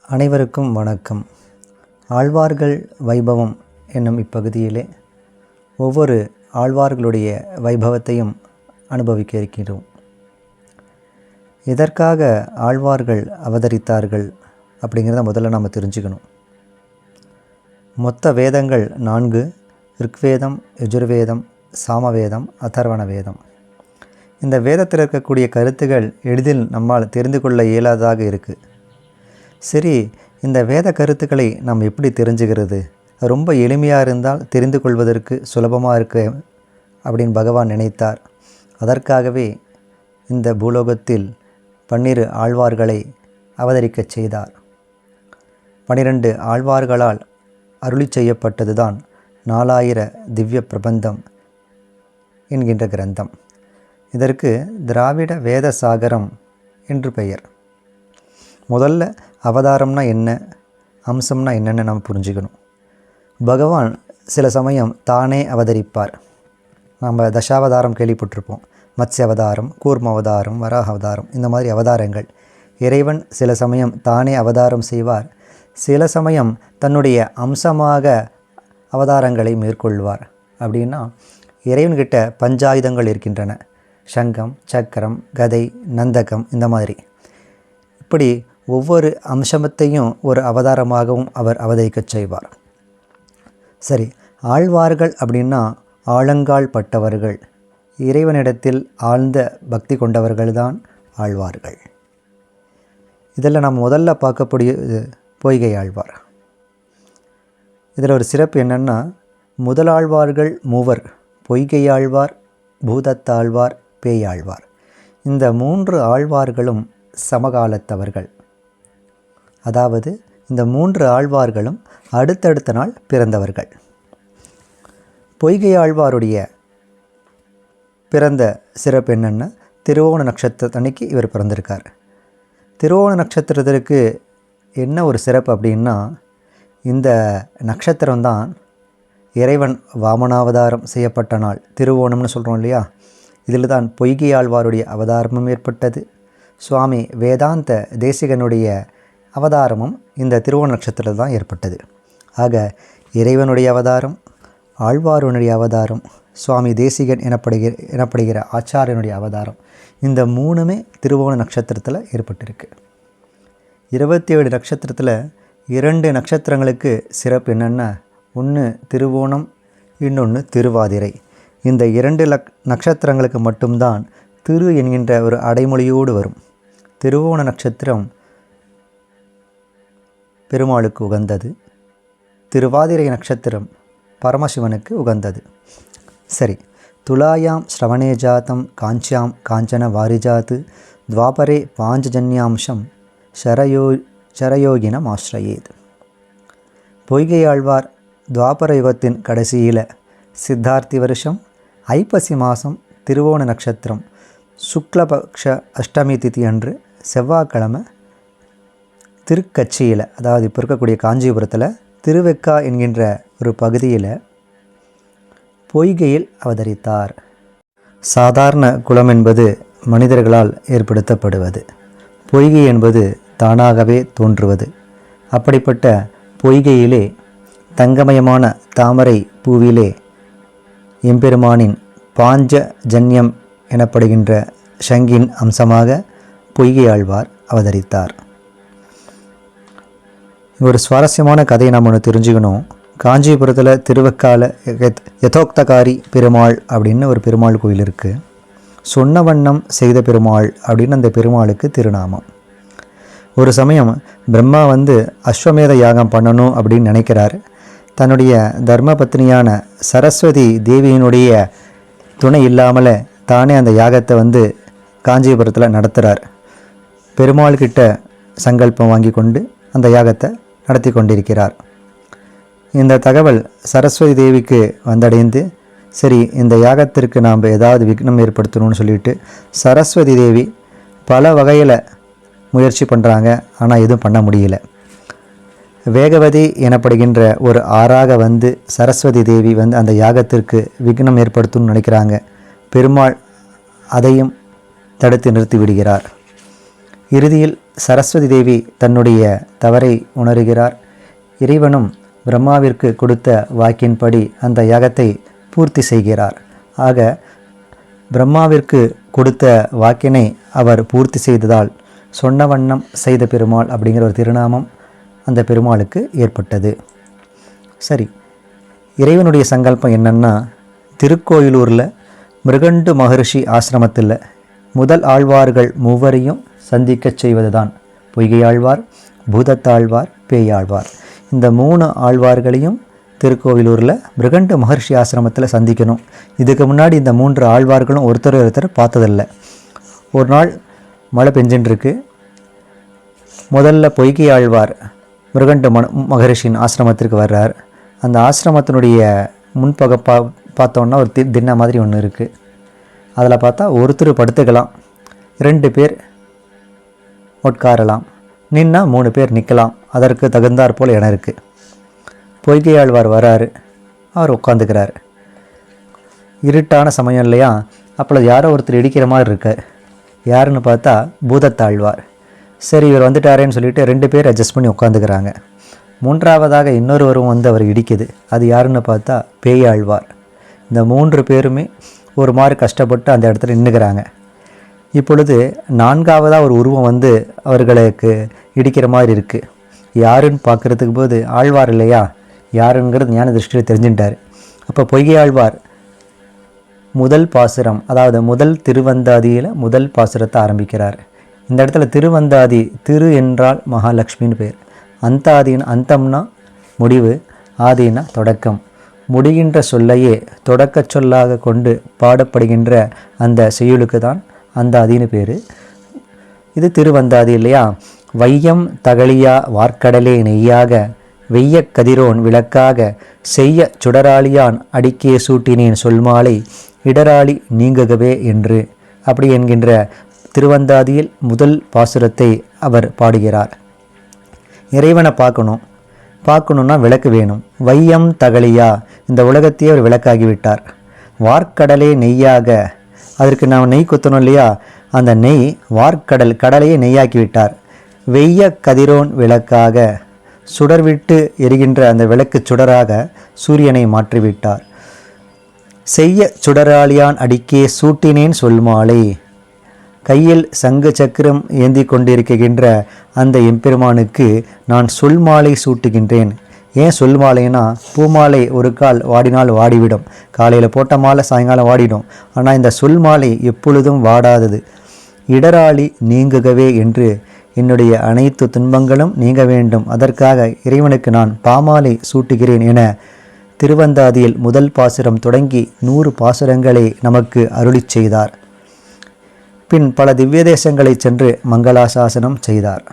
அனைவருக்கும் வணக்கம். ஆழ்வார்கள் வைபவம் என்னும் இப்பகுதியிலே ஒவ்வொரு ஆழ்வார்களுடைய வைபவத்தையும் அனுபவிக்க இருக்கிறோம். எதற்காக ஆழ்வார்கள் அவதரித்தார்கள் அப்படிங்கிறத முதல்ல நாம் தெரிஞ்சுக்கணும். மொத்த வேதங்கள் 4: ரிக்வேதம், யஜுர்வேதம், சாமவேதம், அதர்வண வேதம். இந்த வேதத்தில் இருக்கக்கூடிய கருத்துகள் எளிதில் நம்மால் தெரிந்து கொள்ள இயலாததாக இருக்குது. சரி, இந்த வேத கருத்துக்களை நாம் எப்படி தெரிஞ்சுக்கிறது? ரொம்ப எளிமையாக இருந்தால் தெரிந்து கொள்வதற்கு சுலபமாக இருக்கு அப்படின்னு பகவான் நினைத்தார். அதற்காகவே இந்த பூலோகத்தில் 12 ஆழ்வார்களை அவதரிக்கச் செய்தார். 12 ஆழ்வார்களால் அருளி செய்யப்பட்டது தான் 4000 திவ்ய பிரபந்தம் என்கின்ற கிரந்தம். இதற்கு திராவிட வேத சாகரம் என்று பெயர். முதல்ல அவதாரம்னா என்ன, அம்சம்னா என்னென்னு நம்ம புரிஞ்சுக்கணும். பகவான் சில சமயம் தானே அவதரிப்பார். நம்ம தசாவதாரம் கேள்விப்பட்டிருப்போம். மத்ஸ்ய அவதாரம், கூர்ம அவதாரம், வராக அவதாரம், இந்த மாதிரி அவதாரங்கள். இறைவன் சில சமயம் தானே அவதாரம் செய்வார். சில சமயம் தன்னுடைய அம்சமாக அவதாரங்களை மேற்கொள்வார். அப்படின்னா இறைவன்கிட்ட பஞ்சாயுதங்கள் இருக்கின்றன. சங்கம், சக்கரம், கதை, நந்தகம், இந்த மாதிரி. இப்படி ஒவ்வொரு அம்சத்தையும் ஒரு அவதாரமாகவும் அவர் அவதரிக்கச் செய்வார். சரி, ஆழ்வார்கள் அப்படின்னா ஆழங்கால் பட்டவர்கள், இறைவனிடத்தில் ஆழ்ந்த பக்தி கொண்டவர்கள்தான் ஆழ்வார்கள். இதில் நம்ம முதல்ல பார்க்கக்கூடிய பொய்கை ஆழ்வார். இதில் ஒரு சிறப்பு என்னென்னா, முதலாழ்வார்கள் 3: பொய்கை ஆழ்வார், பூதத்தாழ்வார், பேயாழ்வார். இந்த 3 ஆழ்வார்களும் சமகாலத்தவர்கள். அதாவது இந்த 3 ஆழ்வார்களும் அடுத்தடுத்த நாள் பிறந்தவர்கள். பொய்கை ஆழ்வாருடைய பிறந்த சிறப்பு என்னென்னா, திருவோண நட்சத்திரத்தன்னைக்கு இவர் பிறந்திருக்கார். திருவோண நட்சத்திரத்திற்கு என்ன ஒரு சிறப்பு அப்படின்னா, இந்த நட்சத்திரம்தான் இறைவன் வாமனாவதாரம் செய்யப்பட்ட நாள். திருவோணம்னு சொல்கிறோம் இல்லையா? இதில் தான் பொய்கை ஆழ்வாருடைய அவதாரமும் ஏற்பட்டது. சுவாமி வேதாந்த தேசிகனுடைய அவதாரமும் இந்த திருவோண நட்சத்திரத்தில் தான் ஏற்பட்டது. ஆக இறைவனுடைய அவதாரம், ஆழ்வாருடைய அவதாரம், சுவாமி தேசிகன் எனப்படுகிற ஆச்சாரியனுடைய அவதாரம், இந்த 3மே திருவோண நட்சத்திரத்தில் ஏற்பட்டிருக்கு. 27 நட்சத்திரத்தில் 2 நட்சத்திரங்களுக்கு சிறப்பு என்னென்னா, ஒன்று திருவோணம், இன்னொன்று திருவாதிரை. இந்த 2 நட்சத்திரங்களுக்கு மட்டும்தான் திரு என்கின்ற ஒரு அடைமொழியோடு வரும். திருவோண நட்சத்திரம் பெருமாளுக்கு உகந்தது. திருவாதிரை நட்சத்திரம் பரமசிவனுக்கு உகந்தது. சரி, துலாயாம் ஸ்ரவணே ஜாத்தம் காஞ்சியாம் காஞ்சன வாரிஜாத்து துவாபரே பாஞ்சஜன்யாம்சம் சரயோகினம் ஆஸ்ரயேத். பொய்கை ஆழ்வார் துவாபர யுகத்தின் கடைசியில் சித்தார்த்தி வருஷம் ஐப்பசி மாதம் திருவோண நட்சத்திரம் சுக்லபக்ஷ அஷ்டமி திதி அன்று செவ்வாய்க்கிழமை திருக்கட்சியில், அதாவது இப்போ இருக்கக்கூடிய காஞ்சிபுரத்தில் திருவெக்கா என்கின்ற ஒரு பகுதியில் பொய்கையில் அவதரித்தார். சாதாரண குலம் என்பது மனிதர்களால் ஏற்படுத்தப்படுவது. பொய்கை என்பது தானாகவே தோன்றுவது. அப்படிப்பட்ட பொய்கையிலே தங்கமயமான தாமரை பூவிலே எம்பெருமானின் பாஞ்சஜன்யம் எனப்படுகின்ற சங்கின் அம்சமாக பொய்கை ஆழ்வார் அவதரித்தார். ஒரு சுவாரஸ்யமான கதையை நாம் ஒன்று தெரிஞ்சுக்கணும். காஞ்சிபுரத்தில் திருவக்கால யதோக்தகாரி பெருமாள் அப்படின்னு ஒரு பெருமாள் கோயில் இருக்குது. சொன்ன வண்ணம் செய்த பெருமாள் அப்படின்னு அந்த பெருமாளுக்கு திருநாமம். ஒரு சமயம் பிரம்மா அஸ்வமேத யாகம் பண்ணணும் அப்படின்னு நினைக்கிறார். தன்னுடைய தர்மபத்னியான சரஸ்வதி தேவியினுடைய துணை இல்லாமல் தானே அந்த யாகத்தை காஞ்சிபுரத்தில் நடத்துகிறார். பெருமாள்கிட்ட சங்கல்பம் வாங்கி கொண்டு அந்த யாகத்தை நடத்தி கொண்டிருக்கிறார். இந்த தகவல் சரஸ்வதி தேவிக்கு வந்தடைந்து, சரி இந்த யாகத்திற்கு நாம் ஏதாவது விக்னம் ஏற்படுத்தணும்னு சொல்லிட்டு சரஸ்வதி தேவி பல வகையில் முயற்சி பண்ணுறாங்க. ஆனால் எதுவும் பண்ண முடியல. வேகவதி எனப்படுகின்ற ஒரு ஆறாக சரஸ்வதி தேவி அந்த யாகத்திற்கு விக்னம் ஏற்படுத்தணும்னு நினைக்கிறாங்க. பெருமாள் அதையும் தடுத்து நிறுத்தி விடுகிறார். இறுதியில் சரஸ்வதி தேவி தன்னுடைய தவறை உணர்கிறார். இறைவனும் பிரம்மாவிற்கு கொடுத்த வாக்கின்படி அந்த யாகத்தை பூர்த்தி செய்கிறார். ஆக பிரம்மாவிற்கு கொடுத்த வாக்கினை அவர் பூர்த்தி செய்ததால் சொன்ன வண்ணம் செய்த பெருமாள் அப்படிங்கிற ஒரு திருநாமம் அந்த பெருமாளுக்கு ஏற்பட்டது. சரி, இறைவனுடைய சங்கல்பம் என்னன்னா, திருக்கோயிலூரில் மிருகண்டு மகரிஷி ஆசிரமத்தில் முதல் ஆழ்வார்கள் மூவரையும் சந்திக்க செய்வது தான். பொய்கை ஆழ்வார், பூதத்தாழ்வார், பேயாழ்வார். இந்த 3 ஆழ்வார்களையும் திருக்கோவிலூரில் மிருகண்டு மகர்ஷி ஆசிரமத்தில் சந்திக்கணும். இதுக்கு முன்னாடி இந்த 3 ஆழ்வார்களும் ஒருத்தர் பார்த்ததில்லை. ஒரு நாள் மழை பெஞ்சின்றிருக்கு. முதல்ல பொய்கை ஆழ்வார் மிருகண்டு மகரிஷின் ஆசிரமத்திற்கு வர்றார். அந்த ஆசிரமத்தினுடைய முன்பக பார்த்தோன்னா ஒரு திண்ணை மாதிரி ஒன்று இருக்குது. அதில் பார்த்தா ஒருத்தர் படுத்துக்கலாம், 2 பேர் உட்காரலாம், நின்னா 3 பேர் நிற்கலாம். அதற்கு தகுந்தாற் போல் இடம் இருக்குது. பொய்கை ஆழ்வார் வராரு, அவர் உட்காந்துக்கிறார். இருட்டான சமயம் இல்லையா, அப்பொழுது யாரோ ஒருத்தர் இடிக்கிற மாதிரி இருக்கார். யாருன்னு பார்த்தா பூதத்தாழ்வார். சரி, இவர் வந்துட்டாரேன்னு சொல்லிட்டு 2 பேர் அட்ஜஸ்ட் பண்ணி உட்காந்துக்கிறாங்க. 3ஆவதாக இன்னொருவரும் வந்து அவர் இடிக்குது. அது யாருன்னு பார்த்தா பேயாழ்வார். இந்த 3 பேருமே ஒரு மாதிரி கஷ்டப்பட்டு அந்த இடத்துல நின்றுக்கிறாங்க. இப்பொழுது 4ஆவதாக ஒரு உருவம் வந்து அவர்களுக்கு இடிக்கிற மாதிரி இருக்குது. யாருன்னு பார்க்குறதுக்கு போது ஆழ்வார் இல்லையா, யாருங்கிறது ஞான திருஷ்டியில் தெரிஞ்சுட்டார். அப்போ பொய்கை ஆழ்வார் முதல் பாசுரம், அதாவது முதல் திருவந்தாதியில் முதல் பாசுரத்தை ஆரம்பிக்கிறார். இந்த இடத்துல திருவந்தாதி, திரு என்றால் மகாலட்சுமின்னு பேர். அந்தாதின்னு அந்தம்னா முடிவு, ஆதினா தொடக்கம். முடிகின்ற சொல்லையே தொடக்க சொல்லாக கொண்டு பாடப்படுகின்ற அந்த செய்யுளுக்கு தான் அந்தாதின்னு பேர். இது திருவந்தாதி இல்லையா. வையம் தகழியா வார்க்கடலே நெய்யாக, வெய்ய கதிரோன் விளக்காக, செய்ய சுடராளியான் அடிக்கே சூட்டினேன் சொல்மாலை, இடராளி நீங்குகவே என்று அப்படி என்கின்ற திருவந்தாதியில் முதல் பாசுரத்தை அவர் பாடுகிறார். இறைவனை பார்க்கணுன்னா விளக்கு வேணும். வையம் தகழியா, இந்த உலகத்தையே அவர் விளக்காகிவிட்டார். வார்க்கடலே நெய்யாக, அதற்கு நாம் நெய் குத்தணும் இல்லையா, அந்த நெய் வார்க்கடல், கடலையே நெய்யாக்கி விட்டார். வெய்ய கதிரோன் விளக்காக, சுடர்விட்டு எரிகின்ற அந்த விளக்கு சுடராக சூரியனை மாற்றிவிட்டார். செய்ய சுடராளியான் அடிக்கே சூட்டினேன் சொல்மாலை, கையில் சங்கு சக்கரம் ஏந்தி கொண்டிருக்கின்ற அந்த எம்பெருமானுக்கு நான் சொல்மாலை சூட்டுகின்றேன். ஏன் சொல்மாலைன்னா, பூமாலை ஒரு கால் வாடினால் வாடிவிடும், காலையில் போட்ட மாலை சாயங்காலம் வாடிடும். ஆனால் இந்த சொல்மாலை எப்பொழுதும் வாடாதது. இடராளி நீங்குகவே என்று, என்னுடைய அனைத்து துன்பங்களும் நீங்க வேண்டும், அதற்காக இறைவனுக்கு நான் பாமாலை சூட்டுகிறேன் என திருவந்தாதியில் முதல் பாசுரம் தொடங்கி 100 பாசுரங்களை நமக்கு அருளிச் செய்தார். பின் பல திவ்ய தேசங்களை சென்று மங்களாசாசனம் செய்தார்.